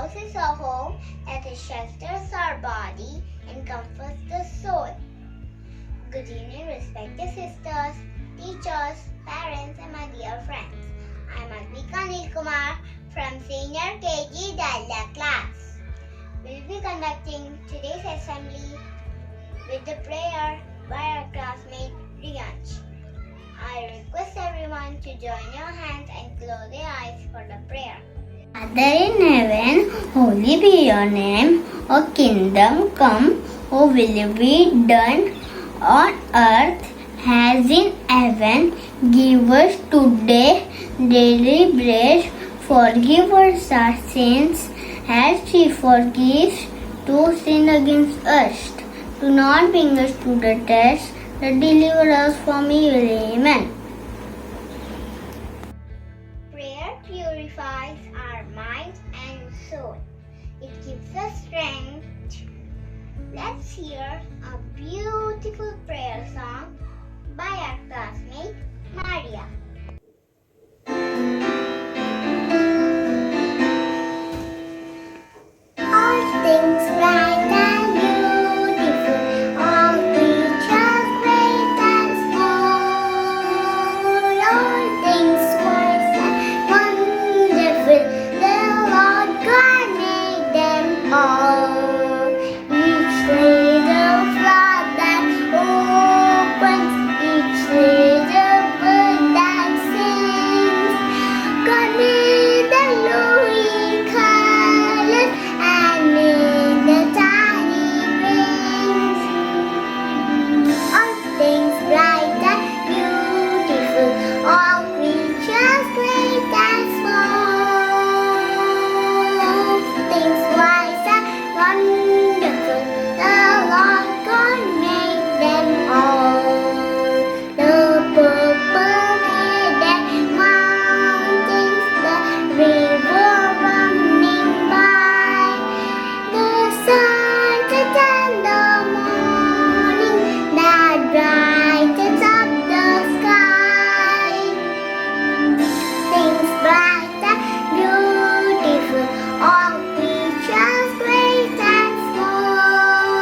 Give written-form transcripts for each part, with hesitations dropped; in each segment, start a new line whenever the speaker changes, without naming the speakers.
house is a home that shelters our body and comforts the soul. Good evening, respected sisters, teachers, parents, and my dear friends. I am Advika Nilkumar from Senior KG Dahlia class. We will be conducting today's assembly with the prayer by our classmate Riyansh. I request everyone to join your hands and close their eyes for the prayer.
Father in heaven, holy be your name. O kingdom come, O will be done on earth as in heaven. Give us today daily bread. Forgive us our sins as we forgive those who sin against us. Do not bring us to the test, but deliver us from evil. Amen.
Prayer purifies our mind and soul. It gives us strength. Let's hear a beautiful prayer song by our classmate Maria. All things bright and beautiful, all creatures great and small, all things wise and wonderful, the Lord God made them all. Each little flower that opens, each little bird that sings, God made the glowing colors and made the tiny rings. All things bright and beautiful, all creatures great and small, all things wise and wonderful, the Lord God made them all. The purple-headed mountains, the river running by, the sunset and the morning that brightens up the sky. Things bright and beautiful, all creatures great and small,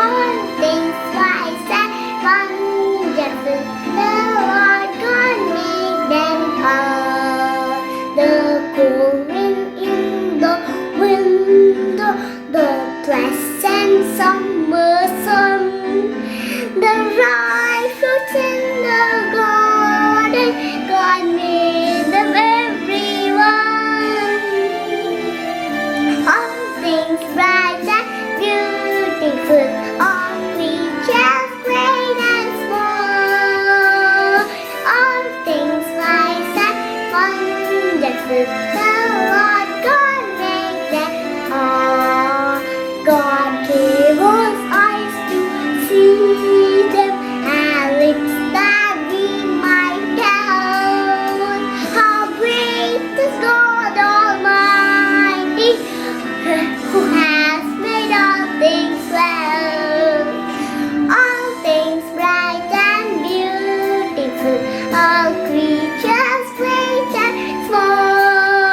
all things wise and wonderful, the Lord God made them all. The cool wind in the window, the pleasant summer sun, the ripe fruits in the garden, God made them everyone. All things bright and beautiful, all creatures great and small, all things wise and wonderful, the Lord God made them all. God gave us eyes to see them and lips that we might tell how great is God Almighty, who has made all things well. All things bright and beautiful, all creatures great and small,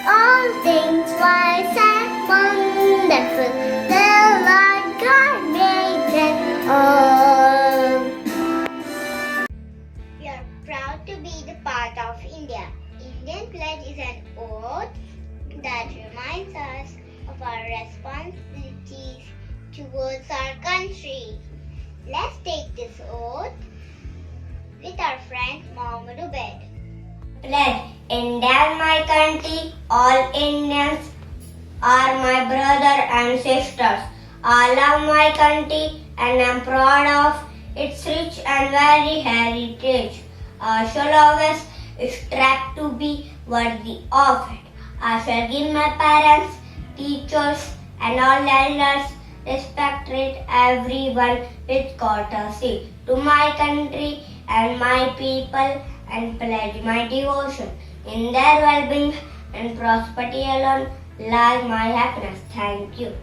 all things wise and wonderful, the Lord God made them all. We are proud to be the part of India. Indian pledge is an oath that reminds us of our responsibilities towards our country. Let's take this oath with our friend Mohammed Ubaid.
Pledge. India is my country. All Indians are my brother and sisters. I love my country and am proud of its rich and varied heritage. I shall always strive to be worthy of it. I shall give my parents, teachers, and all elders respect, treat everyone with courtesy to my country and my people, and pledge my devotion. In their well-being and prosperity alone lies my happiness. Thank you.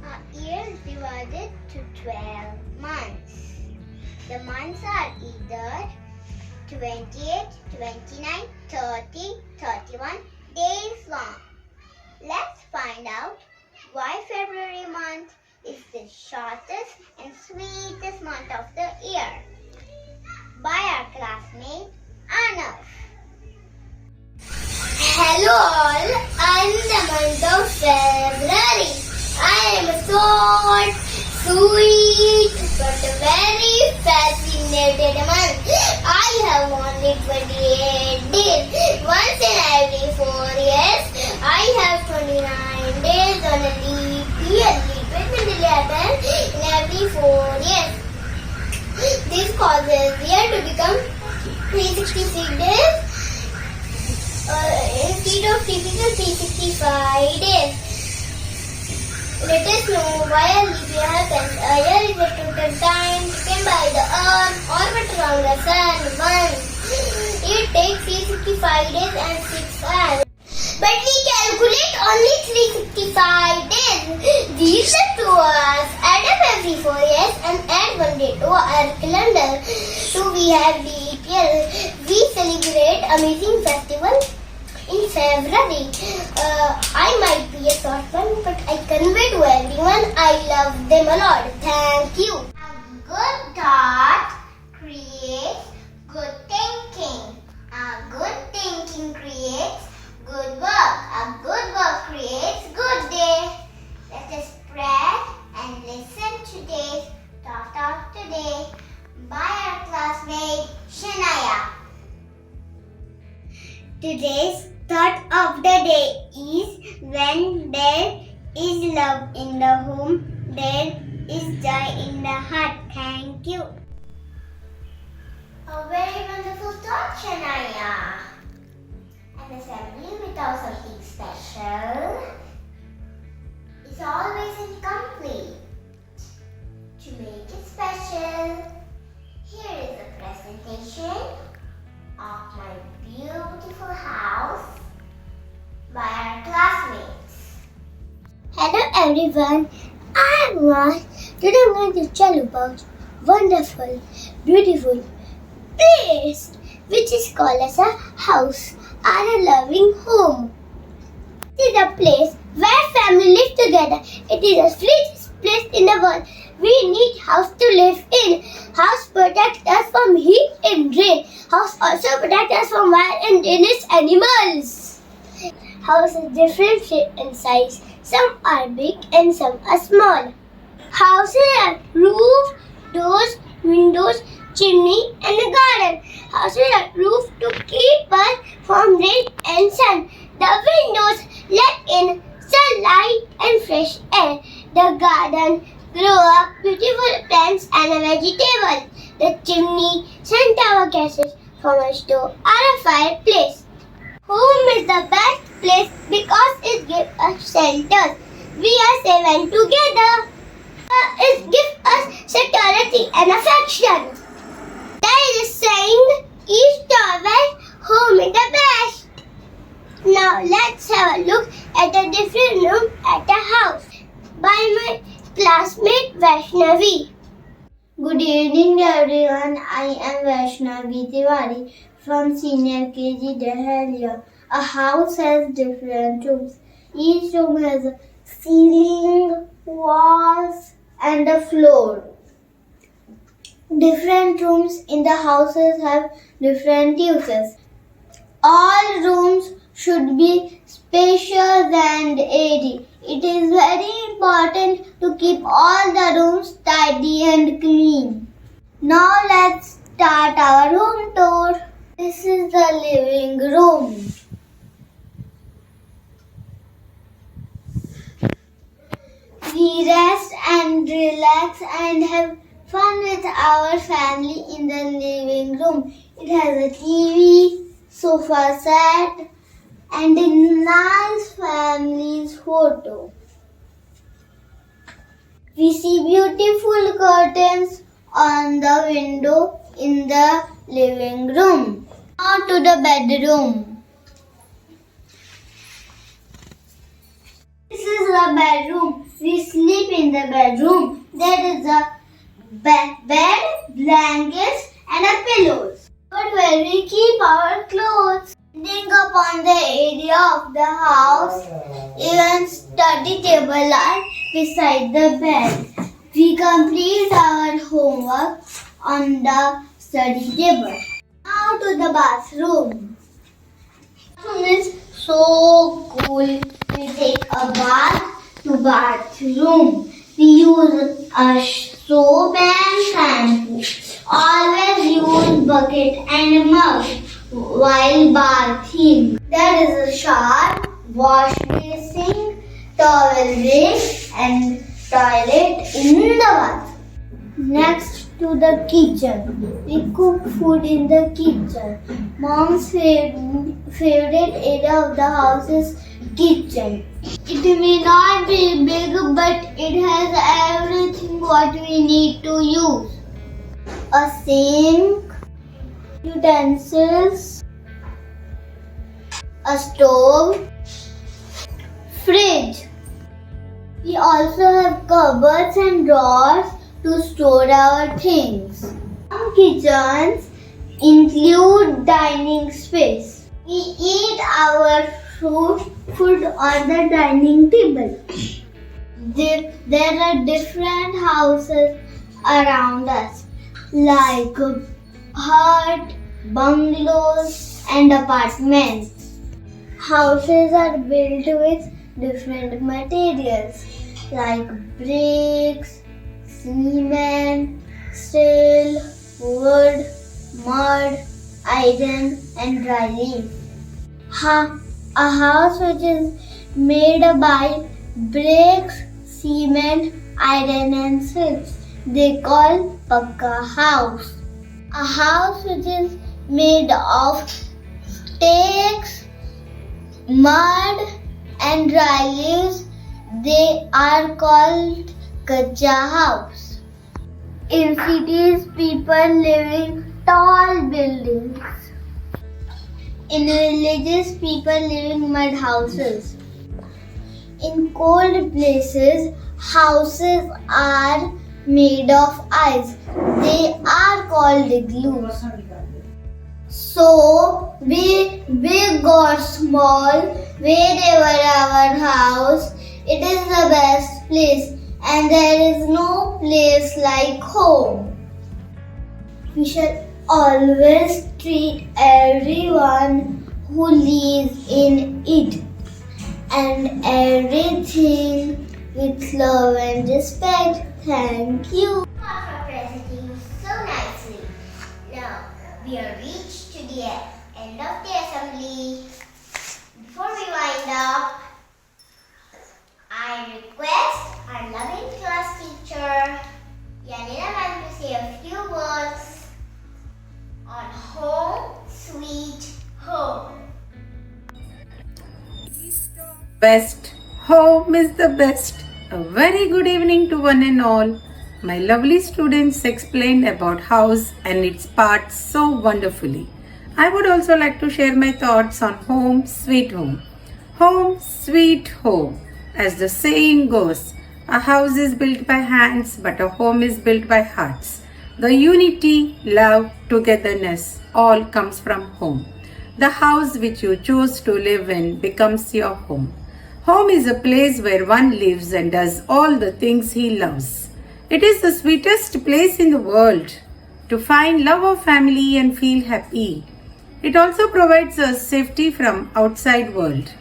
Our year is divided to 12 months. The months are either 28, 29, 30, 31 days long. shortest and sweetest month of the year by our classmate Anna. Hello all, I am the month of February. I am a short, sweet, but very fascinated month. I have only 28 days. Once in every 4 years, I have 29 days on a leap year. Leap year happens in every 4 years. This causes year to become 366 days instead of typical 365 days. Let us know why a leap year happens. A year is the total time taken by the Earth orbit around the Sun once. It takes 365 days and 6 hours. But we calculate only 365 days. These are 2 hours. Add up every 4 years and add 1 day to our calendar. So we have leap year. We celebrate amazing festival in February. I might be a short one, but I convey to everyone I love them a lot. Thank you. A good thought creates good thinking. A good thinking creates good work. A good work creates good day. Let us spread and listen today's thought of today by our classmate Shania. Today's thought of the day is when there is love in the home, there is joy in the heart. Thank you. A very wonderful thought, Shania. An assembly without something special is always incomplete. To make it special, here is a presentation of my beautiful house by our classmates. Hello everyone, I am today I'm going to tell you about wonderful, beautiful place which is called as a house or a loving home. It is a place where family live together. It is the sweetest place in the world. We need house to live in. House protects us from heat and rain. House also protects us from wild and dangerous animals. House is different shape and size. Some are big and some are small. Houses have roof, doors, windows, chimney and a garden. Houses have roof to keep us from rain and sun. The windows let in sunlight and fresh air. The garden grow up beautiful plants and a vegetable. The chimney sends our gases from a stove or a fireplace. Home is the best place because it gives us shelter. We are safe and together. It gives us security and affection. There is a saying, each tower, home is the best. Now let's have a look at a different room at a house by my classmate Vaishnavi.
Good evening everyone, I am Vaishnavi Tiwari from Senior KG Dahlia. A house has different rooms. Each room has a ceiling, walls and a floor. Different rooms in the houses have different uses. All rooms should be spacious and airy. It is very important to keep all the rooms tidy and clean. Now let's start our room tour. This is the living room. We rest and relax and have fun with our family in the living room. It has a TV, sofa set, and a nice family's photo. We see beautiful curtains on the window in the living room. Now to the bedroom. This is the bedroom. We sleep in the bedroom. There is a bed, blankets and a pillows. But where we keep our clothes. Depending upon the area of the house, even study table are beside the bed. We complete our homework on the study table. Now to the bathroom. Bathroom is so cool. We take a bath to bathroom. We use a soap and shampoo. Always use bucket and mug while bathing. There is a shower, wash basin, towel rack and toilet in the bathroom. Next to the kitchen. We cook food in the kitchen. Mom's favorite area of the house is kitchen. It may not be big, but it has everything what we need to use. A sink, utensils, a stove, fridge. We also have cupboards and drawers to store our things. Some kitchens include dining space. We eat our food on the dining table. There are different houses around us, like hut, bungalows, and apartments. Houses are built with different materials like bricks, cement, steel, wood, mud, iron, and dry leaf. A house which is made by bricks, cement, iron, and silk, they call pakka house. A house which is made of sticks, mud, and dry leaves, they are called kacha house. In cities, people live in tall buildings. In villages, people live in mud houses. In cold places, houses are made of ice. They are called igloos. So, be big or small, wherever our house, it is the best place, and there is no place like home. We shall always treat everyone who lives in it and everything with love and respect. Thank you.
For presenting so nicely. Now we are reached to the end of the assembly. Before we wind up, I request our loving class teacher, Yanina ma'am, to say a few words on home, sweet home.
Best. Home is the best. A very good evening to one and all. My lovely students explained about house and its parts so wonderfully. I would also like to share my thoughts on home, sweet home. Home, sweet home. As the saying goes, a house is built by hands, but a home is built by hearts. The unity, love, togetherness all comes from home. The house which you choose to live in becomes your home. Home is a place where one lives and does all the things he loves. It is the sweetest place in the world to find love of family and feel happy. It also provides us safety from outside world.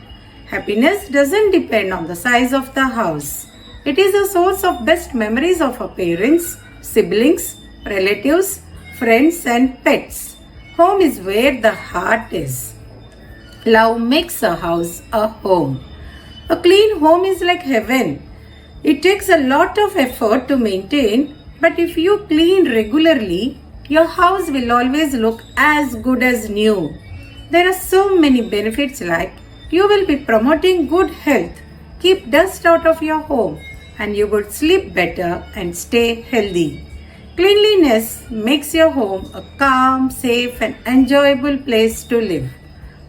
Happiness doesn't depend on the size of the house. It is a source of best memories of our parents, siblings, relatives, friends and pets. Home is where the heart is. Love makes a house a home. A clean home is like heaven. It takes a lot of effort to maintain, but if you clean regularly, your house will always look as good as new. There are so many benefits like you will be promoting good health, keep dust out of your home, and you would sleep better and stay healthy. Cleanliness makes your home a calm, safe, and enjoyable place to live.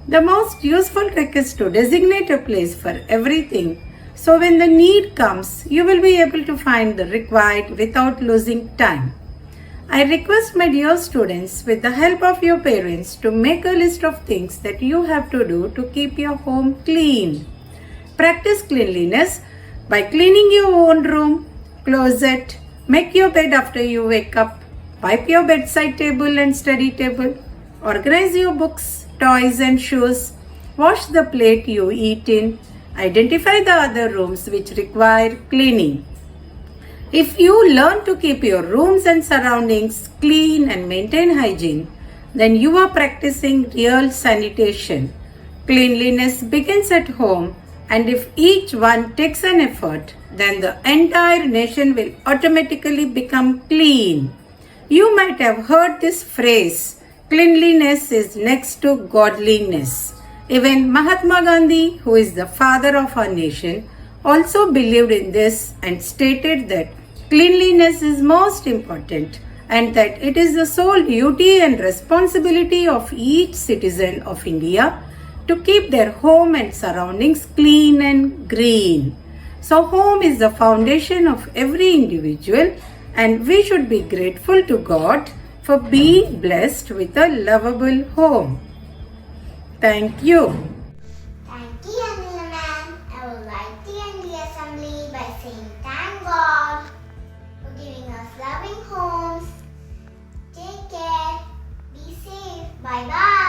The most useful trick is to designate a place for everything, so when the need comes, you will be able to find the required without losing time. I request my dear students, with the help of your parents, to make a list of things that you have to do to keep your home clean. Practice cleanliness by cleaning your own room, closet, Make your bed after you wake up. Wipe your bedside table and study table. Organize your books, toys and shoes. Wash the plate you eat in. Identify the other rooms which require cleaning. If you learn to keep your rooms and surroundings clean and maintain hygiene, then you are practicing real sanitation. Cleanliness begins at home, and if each one takes an effort, then the entire nation will automatically become clean. You might have heard this phrase, cleanliness is next to godliness. Even Mahatma Gandhi, who is the father of our nation, also believed in this and stated that cleanliness is most important and that it is the sole duty and responsibility of each citizen of India to keep their home and surroundings clean and green. So home is the foundation of every individual, and we should be grateful to God for being blessed with a lovable home. Thank you.
Thank you, Anila ma'am. I would like to end the assembly by saying thank God for giving us loving homes. Take care. Be safe. Bye bye.